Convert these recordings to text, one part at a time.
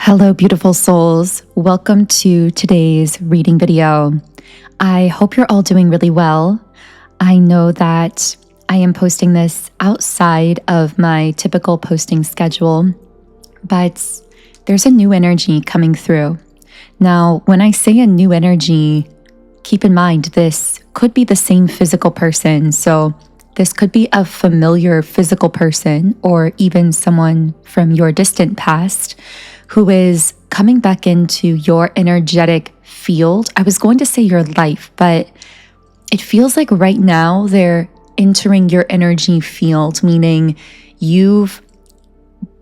Hello, beautiful souls. Welcome to today's reading video. I hope you're all doing really well. I know that I am posting this outside of my typical posting schedule, but there's a new energy coming through. Now, when I say a new energy, keep in mind this could be the same physical person. So this could be a familiar physical person or even someone from your distant past who is coming back into your energetic field. I was going to say your life, but it feels like right now they're entering your energy field, meaning you've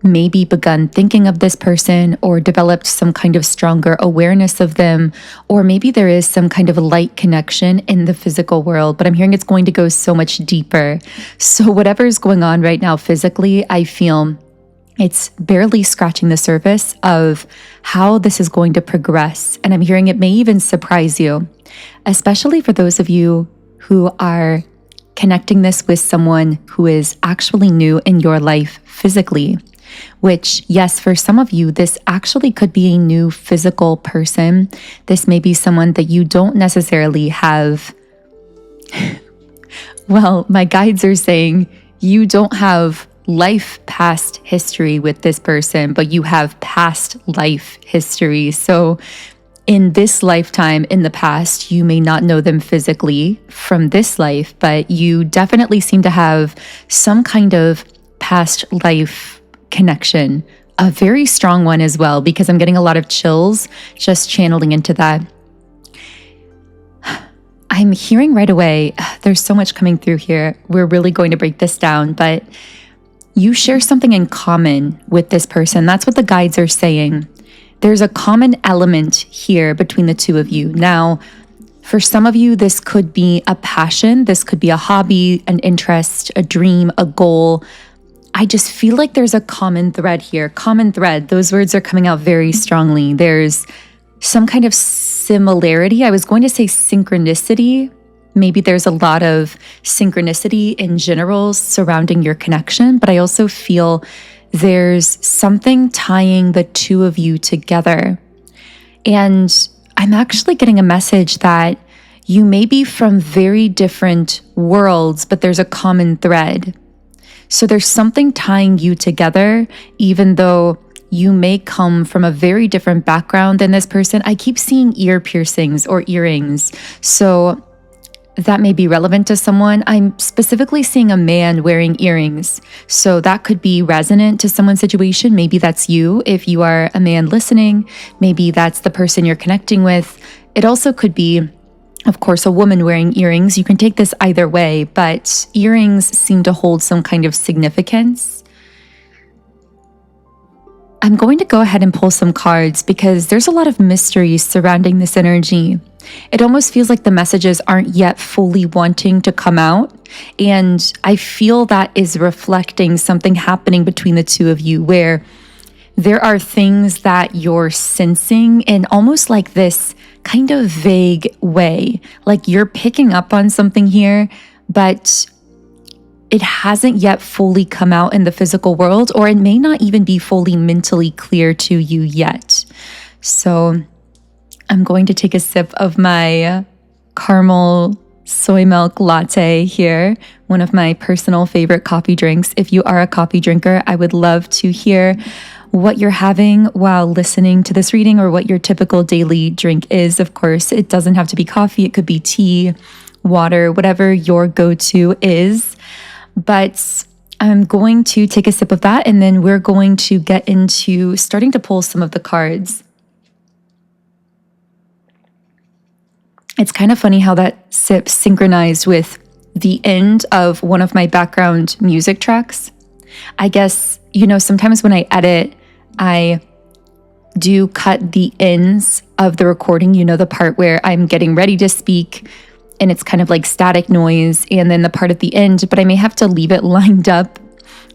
maybe begun thinking of this person or developed some kind of stronger awareness of them, or maybe there is some kind of light connection in the physical world, but I'm hearing it's going to go so much deeper. So whatever is going on right now physically, I feel it's barely scratching the surface of how this is going to progress. And I'm hearing it may even surprise you, especially for those of you who are connecting this with someone who is actually new in your life physically, which, yes, for some of you, this actually could be a new physical person. This may be someone that you don't necessarily have. Well, my guides are saying you don't have life past history with this person, but you have past life history. So in this lifetime, in the past, you may not know them physically from this life, but you definitely seem to have some kind of past life connection, a very strong one as well, because I'm getting a lot of chills just channeling into that. I'm hearing right away, there's so much coming through here. We're really going to break this down, but you share something in common with this person. That's what the guides are saying. There's a common element here between the two of you. Now, for some of you, this could be a passion. This could be a hobby, an interest, a dream, a goal. I just feel like there's a common thread here. Common thread. Those words are coming out very strongly. There's some kind of similarity. I was going to say synchronicity. Maybe there's a lot of synchronicity in general surrounding your connection, but I also feel there's something tying the two of you together. And I'm actually getting a message that you may be from very different worlds, but there's a common thread. So there's something tying you together, even though you may come from a very different background than this person. I keep seeing ear piercings or earrings. So that may be relevant to someone. I'm specifically seeing a man wearing earrings. So that could be resonant to someone's situation. Maybe that's you if you are a man listening. Maybe that's the person you're connecting with. It also could be, of course, a woman wearing earrings. You can take this either way, but earrings seem to hold some kind of significance. I'm going to go ahead and pull some cards because there's a lot of mystery surrounding this energy. It almost feels like the messages aren't yet fully wanting to come out. And I feel that is reflecting something happening between the two of you where there are things that you're sensing in almost like this kind of vague way. Like you're picking up on something here, but it hasn't yet fully come out in the physical world, or it may not even be fully mentally clear to you yet. So I'm going to take a sip of my caramel soy milk latte here, one of my personal favorite coffee drinks. If you are a coffee drinker, I would love to hear what you're having while listening to this reading or what your typical daily drink is. Of course, it doesn't have to be coffee. It could be tea, water, whatever your go-to is. But I'm going to take a sip of that, and then we're going to get into starting to pull some of the cards. It's kind of funny how that sip synchronized with the end of one of my background music tracks. I guess, sometimes when I edit, I do cut the ends of the recording, the part where I'm getting ready to speak, and it's kind of like static noise, and then the part at the end, but I may have to leave it lined up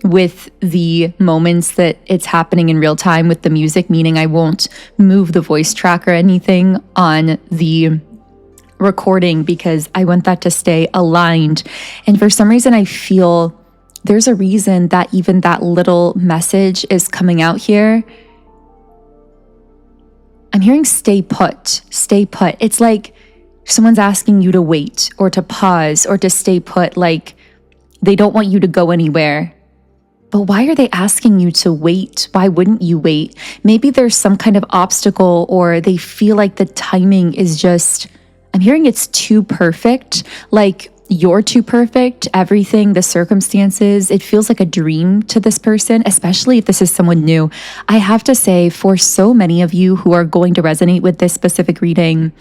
with the moments that it's happening in real time with the music, meaning I won't move the voice track or anything on the recording because I want that to stay aligned. And for some reason, I feel there's a reason that even that little message is coming out here. I'm hearing stay put, stay put. It's like someone's asking you to wait or to pause or to stay put, like they don't want you to go anywhere. But why are they asking you to wait? Why wouldn't you wait? Maybe there's some kind of obstacle, or they feel like the timing is just, I'm hearing it's too perfect. Like you're too perfect, everything, the circumstances, it feels like a dream to this person, especially if this is someone new. I have to say, for so many of you who are going to resonate with this specific reading,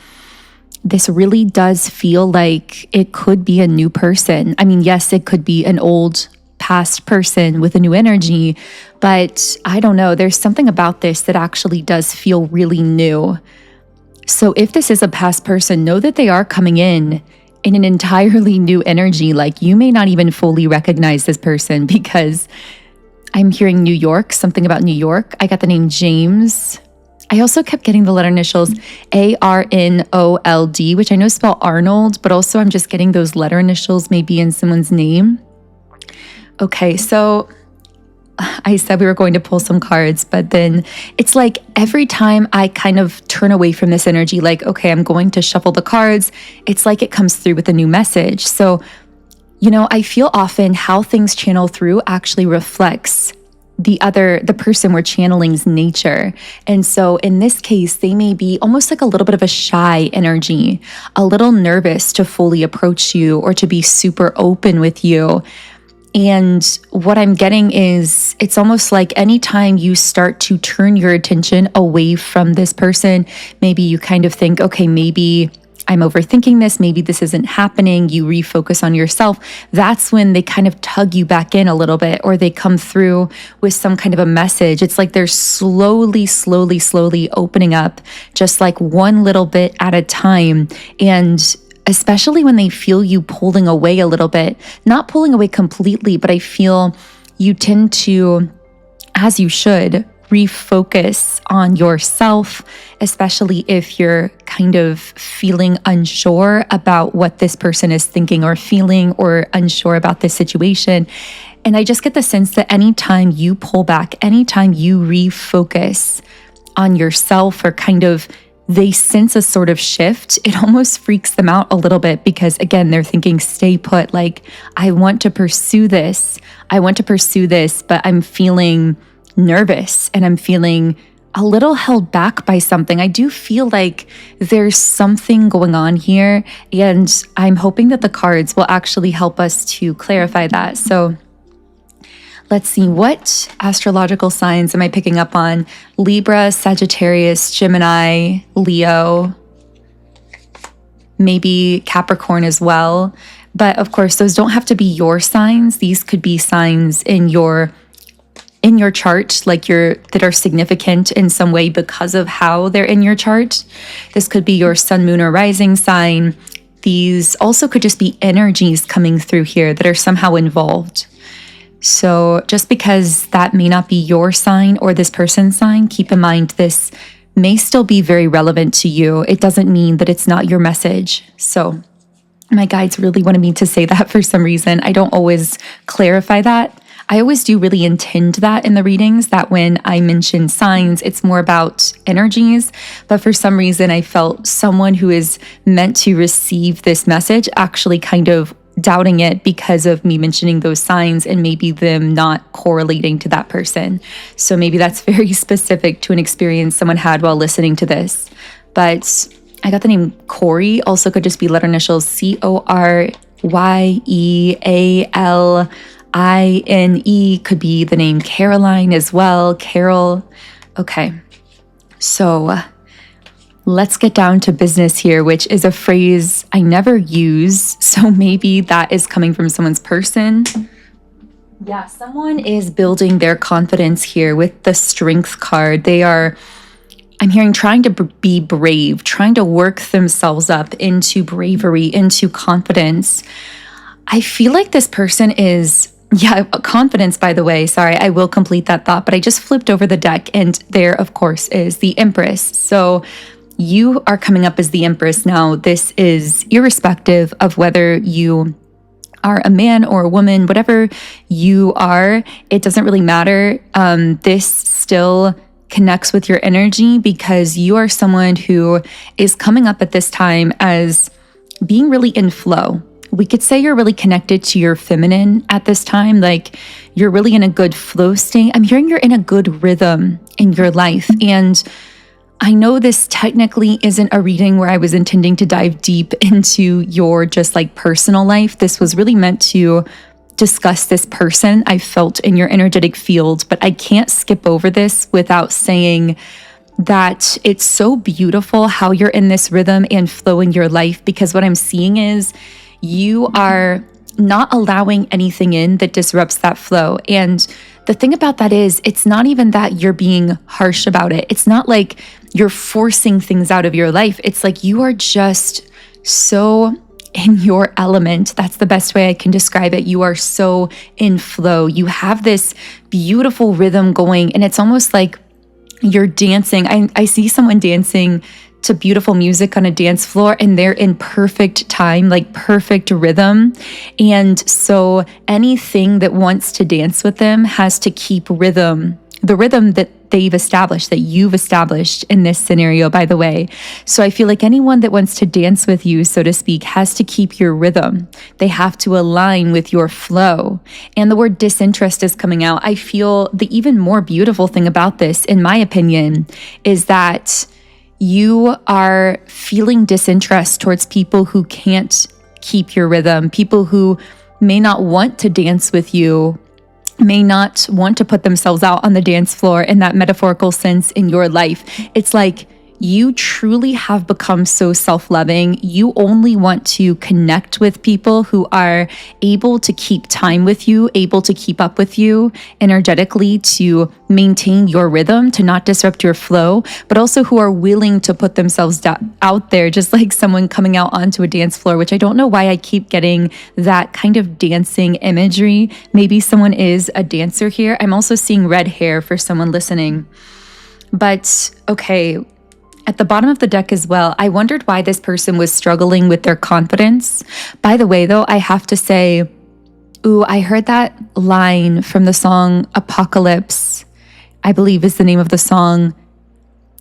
this really does feel like it could be a new person. I mean, yes, it could be an old past person with a new energy, but I don't know. There's something about this that actually does feel really new. So if this is a past person, know that they are coming in an entirely new energy. Like you may not even fully recognize this person, because I'm hearing New York, something about New York. I got the name James. I also kept getting the letter initials ARNOLD, which I know spell Arnold, but also I'm just getting those letter initials maybe in someone's name. Okay, so I said we were going to pull some cards, but then it's like every time I kind of turn away from this energy, like, okay, I'm going to shuffle the cards, it's like it comes through with a new message. So, I feel often how things channel through actually reflects the person we're channeling's nature. And so in this case, they may be almost like a little bit of a shy energy, a little nervous to fully approach you or to be super open with you. And what I'm getting is it's almost like anytime you start to turn your attention away from this person, maybe you kind of think, okay, maybe I'm overthinking this, maybe this isn't happening, you refocus on yourself. That's when they kind of tug you back in a little bit, or they come through with some kind of a message. It's like they're slowly opening up, just like one little bit at a time. And especially when they feel you pulling away a little bit, not pulling away completely, but I feel you tend to, as you should, refocus on yourself, especially if you're kind of feeling unsure about what this person is thinking or feeling, or unsure about this situation. And I just get the sense that anytime you pull back, anytime you refocus on yourself, or kind of they sense a sort of shift, it almost freaks them out a little bit, because again, they're thinking stay put, like I want to pursue this, but I'm feeling nervous and I'm feeling a little held back by something. I do feel like there's something going on here, and I'm hoping that the cards will actually help us to clarify that. So let's see, what astrological signs am I picking up on? Libra, Sagittarius, Gemini, Leo, maybe Capricorn as well. But of course, those don't have to be your signs. These could be signs in your chart, like that are significant in some way because of how they're in your chart. This could be your sun, moon, or rising sign. These also could just be energies coming through here that are somehow involved. So just because that may not be your sign or this person's sign, keep in mind this may still be very relevant to you. It doesn't mean that it's not your message. So my guides really wanted me to say that for some reason. I don't always clarify that. I always do really intend that in the readings, that when I mention signs, it's more about energies. But for some reason, I felt someone who is meant to receive this message actually kind of doubting it because of me mentioning those signs and maybe them not correlating to that person. So maybe that's very specific to an experience someone had while listening to this. But I got the name Corey, also could just be letter initials CORYEALINE, could be the name Caroline as well, Carol. Okay, so let's get down to business here, which is a phrase I never use. So maybe that is coming from someone's person. Yeah, someone is building their confidence here with the Strength card. I'm hearing trying to be brave, trying to work themselves up into bravery, into confidence. I feel like this person is, confidence, by the way. Sorry, I will complete that thought, but I just flipped over the deck and there, of course, is the Empress. So you are coming up as the Empress. Now, this is irrespective of whether you are a man or a woman, whatever you are, it doesn't really matter. This still connects with your energy, because you are someone who is coming up at this time as being really in flow. We could say you're really connected to your feminine at this time, like you're really in a good flow state. I'm hearing you're in a good rhythm in your life. And I know this technically isn't a reading where I was intending to dive deep into your just like personal life. This was really meant to discuss this person I felt in your energetic field, but I can't skip over this without saying that it's so beautiful how you're in this rhythm and flow in your life, because what I'm seeing is you are not allowing anything in that disrupts that flow. And the thing about that is, it's not even that you're being harsh about it. It's not like you're forcing things out of your life. It's like you are just so in your element. That's the best way I can describe it. You are so in flow. You have this beautiful rhythm going, and it's almost like you're dancing. I see someone dancing to beautiful music on a dance floor, and they're in perfect time, like perfect rhythm. And so anything that wants to dance with them has to keep rhythm, the rhythm that they've established, that you've established in this scenario, by the way. So I feel like anyone that wants to dance with you, so to speak, has to keep your rhythm. They have to align with your flow. And the word disinterest is coming out. I feel the even more beautiful thing about this, in my opinion, is that you are feeling disinterest towards people who can't keep your rhythm, people who may not want to dance with you, may not want to put themselves out on the dance floor in that metaphorical sense in your life. It's like you truly have become so self-loving. You only want to connect with people who are able to keep time with you, able to keep up with you energetically, to maintain your rhythm, to not disrupt your flow, but also who are willing to put themselves out there, just like someone coming out onto a dance floor, which I don't know why I keep getting that kind of dancing imagery. Maybe someone is a dancer here. I'm also seeing red hair for someone listening. But okay, at the bottom of the deck as well, I wondered why this person was struggling with their confidence. By the way, though, I have to say, ooh, I heard that line from the song Apocalypse, I believe is the name of the song.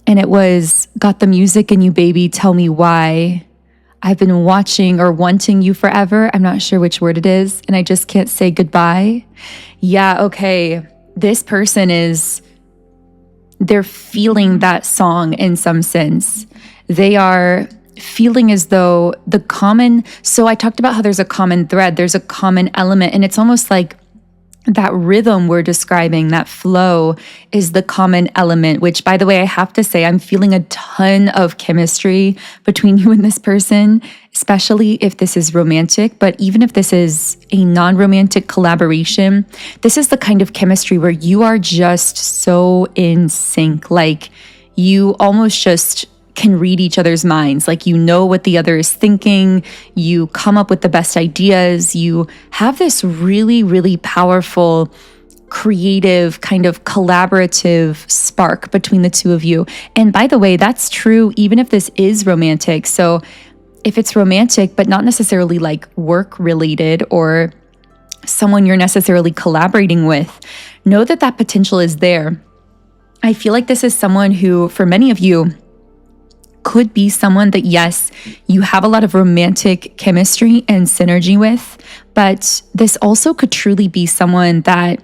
And it was, got the music in you, baby, tell me why. I've been watching or wanting you forever. I'm not sure which word it is, and I just can't say goodbye. Yeah, okay. This person is, they're feeling that song in some sense. They are feeling as though so I talked about how there's a common thread, there's a common element, and it's almost like that rhythm we're describing, that flow, is the common element, which, by the way, I have to say, I'm feeling a ton of chemistry between you and this person, especially if this is romantic. But even if this is a non-romantic collaboration, this is the kind of chemistry where you are just so in sync. Like you almost just can read each other's minds. Like you know what the other is thinking. You come up with the best ideas. You have this really, really powerful, creative, kind of collaborative spark between the two of you. And by the way, that's true even if this is romantic. So if it's romantic, but not necessarily like work related or someone you're necessarily collaborating with, know that that potential is there. I feel like this is someone who, for many of you, could be someone that, yes, you have a lot of romantic chemistry and synergy with, but this also could truly be someone that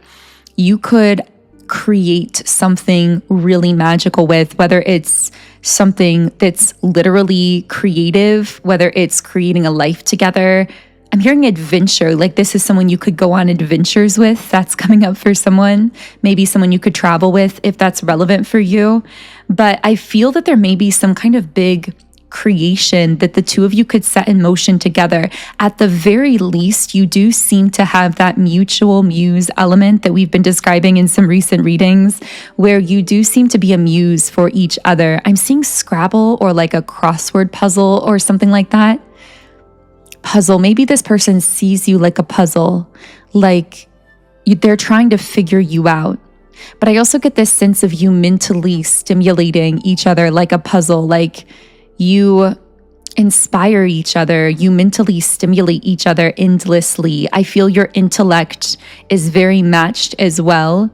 you could create something really magical with, whether it's something that's literally creative, whether it's creating a life together. I'm hearing adventure, like this is someone you could go on adventures with. That's coming up for someone, maybe someone you could travel with if that's relevant for you. But I feel that there may be some kind of big creation that the two of you could set in motion together. At the very least, you do seem to have that mutual muse element that we've been describing in some recent readings, where you do seem to be a muse for each other. I'm seeing Scrabble or like a crossword puzzle or something like that. Puzzle. Maybe this person sees you like a puzzle, like they're trying to figure you out. But I also get this sense of you mentally stimulating each other like a puzzle, like you inspire each other, you mentally stimulate each other endlessly. I feel your intellect is very matched as well.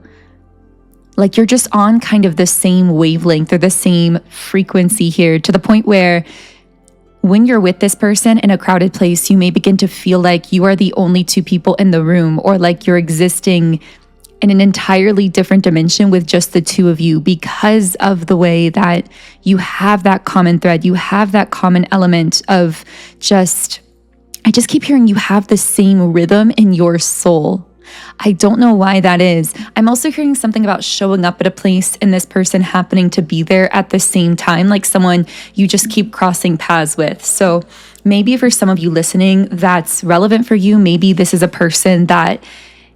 Like you're just on kind of the same wavelength or the same frequency here, to the point where when you're with this person in a crowded place, you may begin to feel like you are the only two people in the room, or like you're existing in an entirely different dimension with just the two of you, because of the way that you have that common thread, you have that common element of I just keep hearing you have the same rhythm in your soul. I don't know why that is. I'm also hearing something about showing up at a place and this person happening to be there at the same time, like someone you just keep crossing paths with. So maybe for some of you listening, that's relevant for you. Maybe this is a person that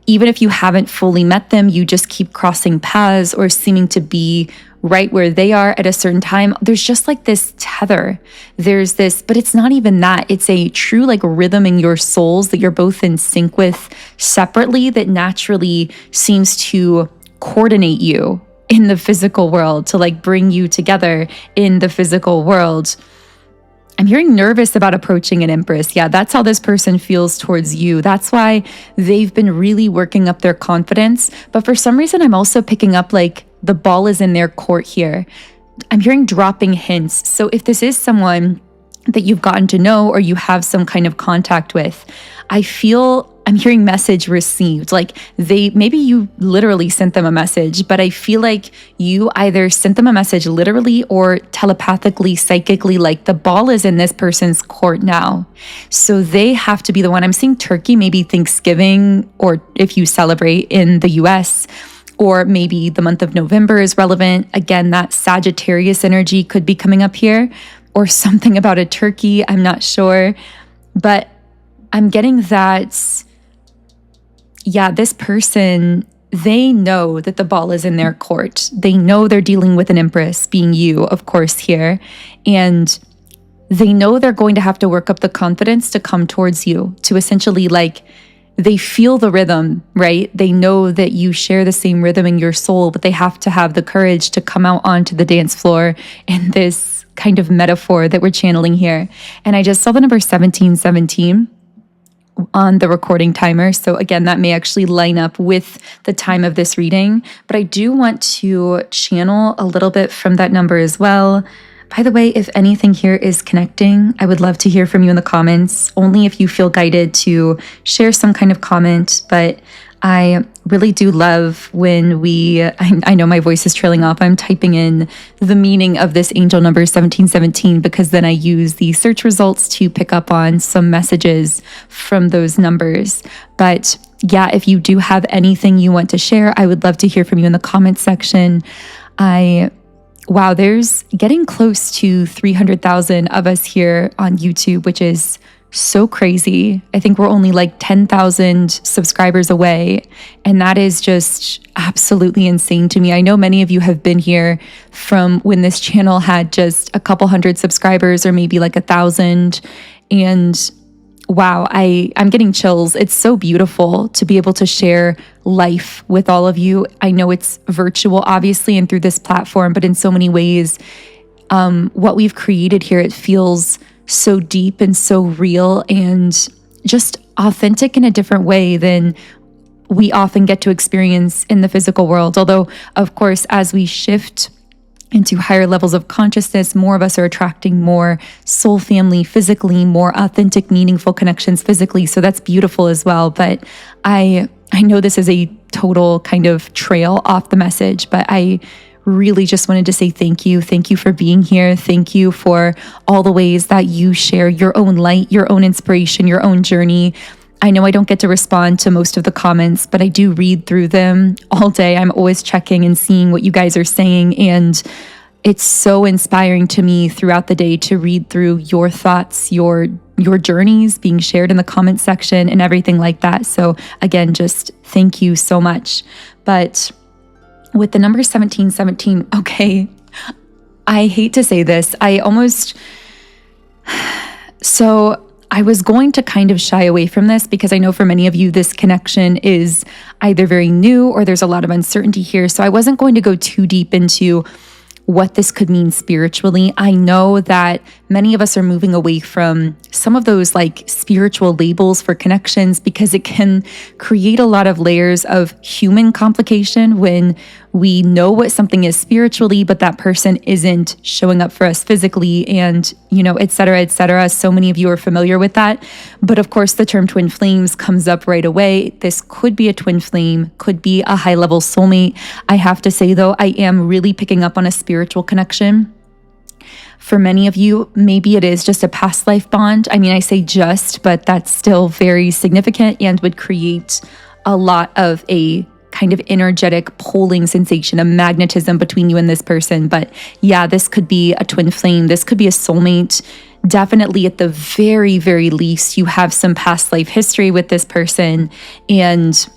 even if you haven't fully met them, you just keep crossing paths or seeming to be right where they are at a certain time. There's just like this tether. There's this, but it's not even that. It's a true like rhythm in your souls that you're both in sync with separately, that naturally seems to coordinate you in the physical world, to like bring you together in the physical world. I'm hearing nervous about approaching an empress. Yeah, that's how this person feels towards you. That's why they've been really working up their confidence. But for some reason, I'm also picking up like the ball is in their court here. I'm hearing dropping hints. So if this is someone that you've gotten to know or you have some kind of contact with, I'm hearing message received. Like maybe you literally sent them a message, but I feel like you either sent them a message literally or telepathically, psychically, like the ball is in this person's court now. So they have to be the one. I'm seeing Turkey, maybe Thanksgiving, or if you celebrate in the US, or maybe the month of November is relevant. Again, that Sagittarius energy could be coming up here, or something about a turkey. I'm not sure, but I'm getting that, yeah, this person, they know that the ball is in their court. They know they're dealing with an empress, being you, of course, here. And they know they're going to have to work up the confidence to come towards you, to essentially like, they feel the rhythm, right? They know that you share the same rhythm in your soul, but they have to have the courage to come out onto the dance floor in this kind of metaphor that we're channeling here. And I just saw the number 1717 on the recording timer. So again, that may actually line up with the time of this reading, but I do want to channel a little bit from that number as well. By the way, if anything here is connecting, I would love to hear from you in the comments, only if you feel guided to share some kind of comment. But I really do love when I know my voice is trailing off. I'm typing in the meaning of this angel number 1717, because then I use the search results to pick up on some messages from those numbers. But yeah, if you do have anything you want to share, I would love to hear from you in the comments section. Wow, there's getting close to 300,000 of us here on YouTube, which is so crazy. I think we're only like 10,000 subscribers away. And that is just absolutely insane to me. I know many of you have been here from when this channel had just a couple hundred subscribers, or maybe like 1,000. And wow, I'm getting chills. It's so beautiful to be able to share life with all of you. I know it's virtual, obviously, and through this platform, but in so many ways, what we've created here, it feels so deep and so real and just authentic in a different way than we often get to experience in the physical world. Although, of course, as we shift into higher levels of consciousness, more of us are attracting more soul family physically, more authentic, meaningful connections physically. So that's beautiful as well. But I know this is a total kind of trail off the message, but I really just wanted to say thank you. Thank you for being here. Thank you for all the ways that you share your own light, your own inspiration, your own journey. I know I don't get to respond to most of the comments, but I do read through them all day. I'm always checking and seeing what you guys are saying. And it's so inspiring to me throughout the day to read through your thoughts, your journeys being shared in the comment section and everything like that. So again, just thank you so much. But with the number 1717, okay, I hate to say this. So I was going to kind of shy away from this because I know for many of you, this connection is either very new or there's a lot of uncertainty here. So I wasn't going to go too deep into what this could mean spiritually. I know that many of us are moving away from some of those like spiritual labels for connections because it can create a lot of layers of human complication when we know what something is spiritually, but that person isn't showing up for us physically and, et cetera, et cetera. So many of you are familiar with that. But of course, the term twin flames comes up right away. This could be a twin flame, could be a high level soulmate. I have to say though, I am really picking up on a spiritual connection. For many of you, maybe it is just a past life bond. I mean, I say just, but that's still very significant and would create a lot of a kind of energetic pulling sensation, a magnetism between you and this person. But yeah, this could be a twin flame. This could be a soulmate. Definitely at the very, very least, you have some past life history with this person. And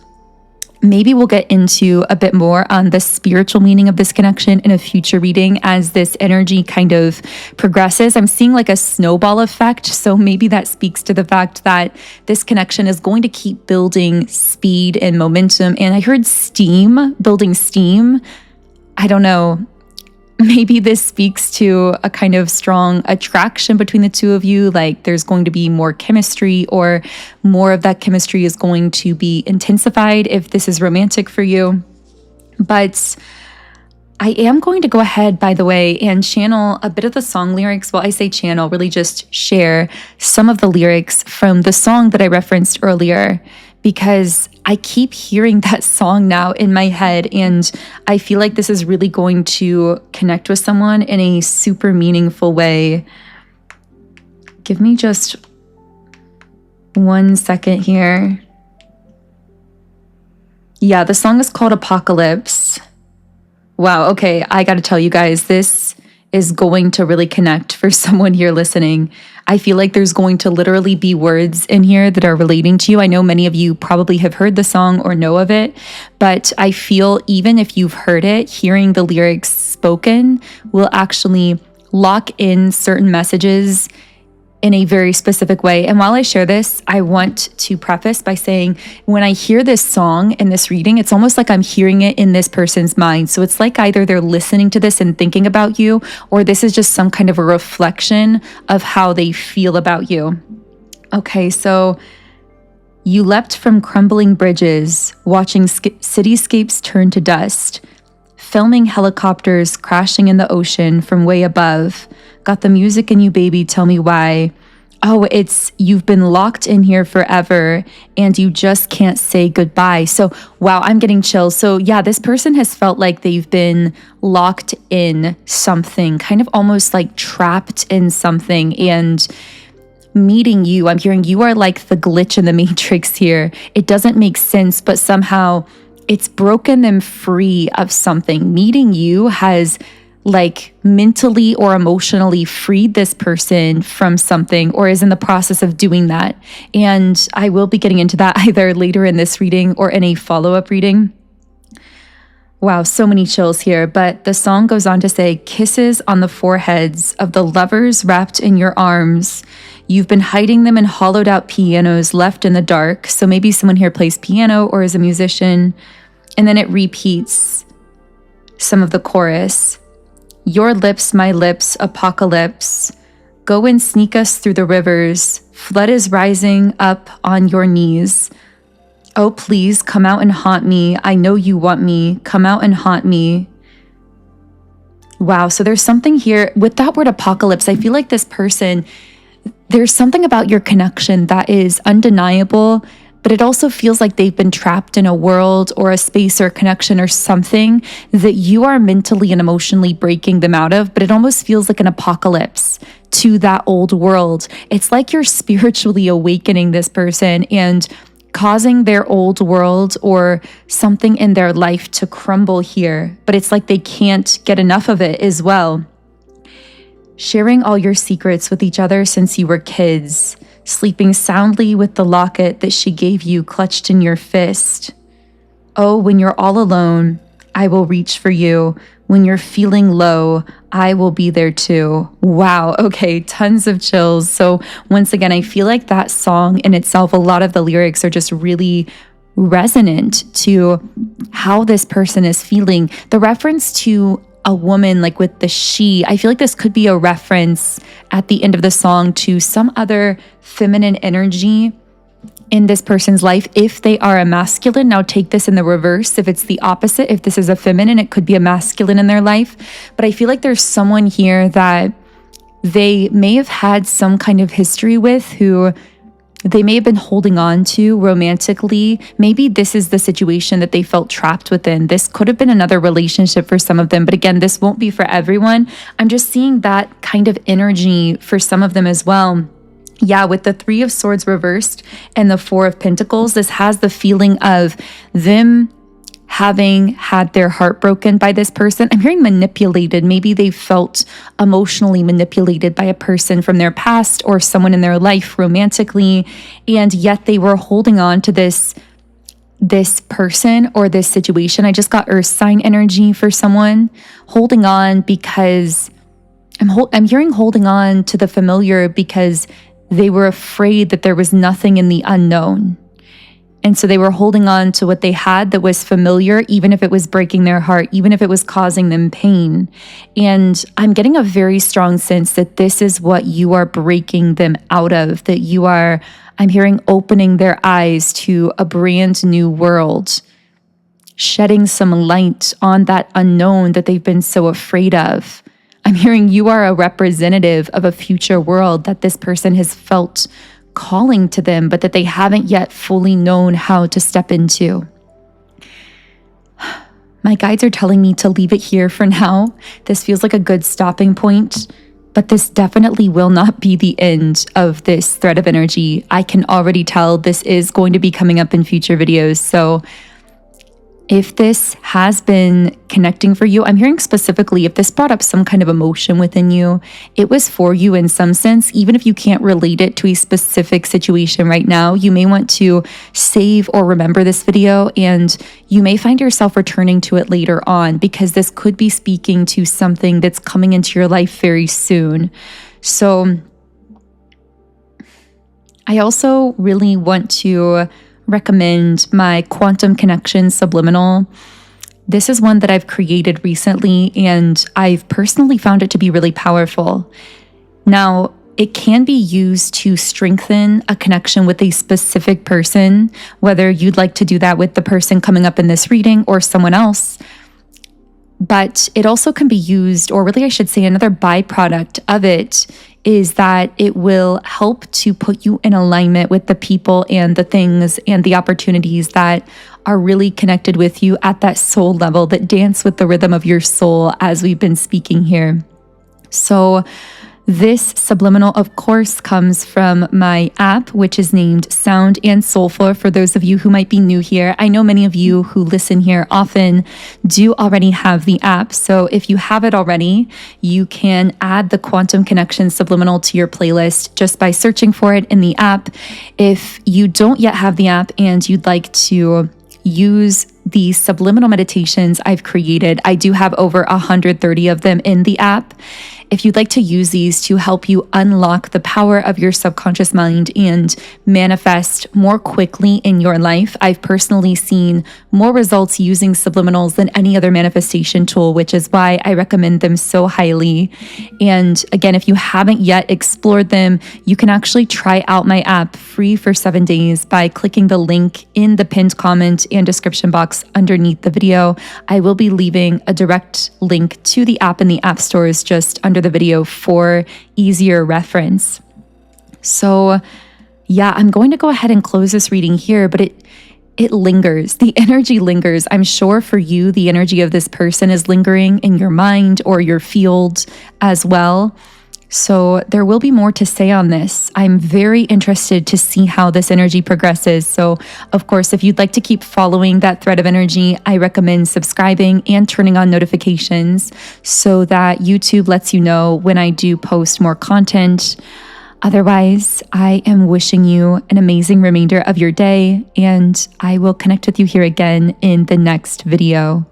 maybe we'll get into a bit more on the spiritual meaning of this connection in a future reading as this energy kind of progresses. I'm seeing like a snowball effect. So maybe that speaks to the fact that this connection is going to keep building speed and momentum. And I heard steam, building steam. I don't know. Maybe this speaks to a kind of strong attraction between the two of you, like there's going to be more chemistry or more of that chemistry is going to be intensified if this is romantic for you. But I am going to go ahead, by the way, and channel a bit of the song lyrics. Well, I say channel, really just share some of the lyrics from the song that I referenced earlier, because I keep hearing that song now in my head, and I feel like this is really going to connect with someone in a super meaningful way. Give me just 1 second here. Yeah, the song is called Apocalypse. Wow, okay, I gotta tell you guys, this is going to really connect for someone here listening. I feel like there's going to literally be words in here that are relating to you. I know many of you probably have heard the song or know of it, but I feel even if you've heard it, hearing the lyrics spoken will actually lock in certain messages in a very specific way. And while I share this, I want to preface by saying when I hear this song in this reading, it's almost like I'm hearing it in this person's mind. So it's like either they're listening to this and thinking about you, or this is just some kind of a reflection of how they feel about you. Okay, so you leapt from crumbling bridges, watching cityscapes turn to dust, filming helicopters crashing in the ocean from way above. Got the music in you, baby, tell me why. Oh, it's you've been locked in here forever and you just can't say goodbye. So, wow, I'm getting chills. So yeah, this person has felt like they've been locked in something, kind of almost like trapped in something. And meeting you, I'm hearing you are like the glitch in the matrix here. It doesn't make sense, but somehow it's broken them free of something. Meeting you has like mentally or emotionally freed this person from something or is in the process of doing that. And I will be getting into that either later in this reading or in a follow-up reading. Wow, so many chills here. But the song goes on to say, kisses on the foreheads of the lovers wrapped in your arms. You've been hiding them in hollowed out pianos left in the dark. So maybe someone here plays piano or is a musician. And then it repeats some of the chorus. Your lips, my lips, apocalypse. Go and sneak us through the rivers. Flood is rising up on your knees. Oh, please come out and haunt me. I know you want me. Come out and haunt me. Wow, so there's something here with that word apocalypse. I feel like this person, there's something about your connection that is undeniable, but it also feels like they've been trapped in a world or a space or a connection or something that you are mentally and emotionally breaking them out of, but it almost feels like an apocalypse to that old world. It's like you're spiritually awakening this person and causing their old world or something in their life to crumble here, but it's like they can't get enough of it as well. Sharing all your secrets with each other since you were kids, sleeping soundly with the locket that she gave you clutched in your fist. Oh, when you're all alone, I will reach for you. When you're feeling low, I will be there too. Wow, okay, tons of chills. So once again, I feel like that song in itself, a lot of the lyrics are just really resonant to how this person is feeling. The reference to a woman, like with the she. I feel like this could be a reference at the end of the song to some other feminine energy in this person's life. If they are a masculine, now take this in the reverse. If it's the opposite, if this is a feminine, it could be a masculine in their life. But I feel like there's someone here that they may have had some kind of history with, who they may have been holding on to romantically. Maybe this is the situation that they felt trapped within. This could have been another relationship for some of them. But again, this won't be for everyone. I'm just seeing that kind of energy for some of them as well. Yeah, with the 3 of Swords reversed and the 4 of Pentacles, this has the feeling of them having had their heart broken by this person. I'm hearing manipulated. Maybe they felt emotionally manipulated by a person from their past or someone in their life romantically, and yet they were holding on to this person or this situation. I just got earth sign energy for someone holding on because I'm hearing holding on to the familiar because they were afraid that there was nothing in the unknown. And so they were holding on to what they had that was familiar, even if it was breaking their heart, even if it was causing them pain. And I'm getting a very strong sense that this is what you are breaking them out of, that you are, I'm hearing, opening their eyes to a brand new world, shedding some light on that unknown that they've been so afraid of. I'm hearing you are a representative of a future world that this person has felt calling to them, but that they haven't yet fully known how to step into. My guides are telling me to leave it here for now. This feels like a good stopping point, but this definitely will not be the end of this thread of energy. I can already tell this is going to be coming up in future videos. So if this has been connecting for you, I'm hearing specifically if this brought up some kind of emotion within you, it was for you in some sense. Even if you can't relate it to a specific situation right now, you may want to save or remember this video, and you may find yourself returning to it later on, because this could be speaking to something that's coming into your life very soon. So I also really want to recommend my Quantum Connection Subliminal. This is one that I've created recently, and I've personally found it to be really powerful. Now, it can be used to strengthen a connection with a specific person, whether you'd like to do that with the person coming up in this reading or someone else. But it also can be used, or really I should say another byproduct of it, is that it will help to put you in alignment with the people and the things and the opportunities that are really connected with you at that soul level, that dance with the rhythm of your soul, as we've been speaking here. So this subliminal, of course, comes from my app, which is named Sound and Soulful. For those of you who might be new here, I know many of you who listen here often do already have the app. So if you have it already, you can add the Quantum Connection Subliminal to your playlist just by searching for it in the app. If you don't yet have the app and you'd like to use the subliminal meditations I've created, I do have over 130 of them in the app. If you'd like to use these to help you unlock the power of your subconscious mind and manifest more quickly in your life, I've personally seen more results using subliminals than any other manifestation tool, which is why I recommend them so highly. And again, if you haven't yet explored them, you can actually try out my app free for 7 days by clicking the link in the pinned comment and description box underneath the video. I will be leaving a direct link to the app in the app stores just under the video for easier reference. So yeah, I'm going to go ahead and close this reading here, but it lingers. The energy lingers. I'm sure for you, the energy of this person is lingering in your mind or your field as well. So there will be more to say on this. I'm very interested to see how this energy progresses. So of course, if you'd like to keep following that thread of energy, I recommend subscribing and turning on notifications so that YouTube lets you know when I do post more content. Otherwise, I am wishing you an amazing remainder of your day, and I will connect with you here again in the next video.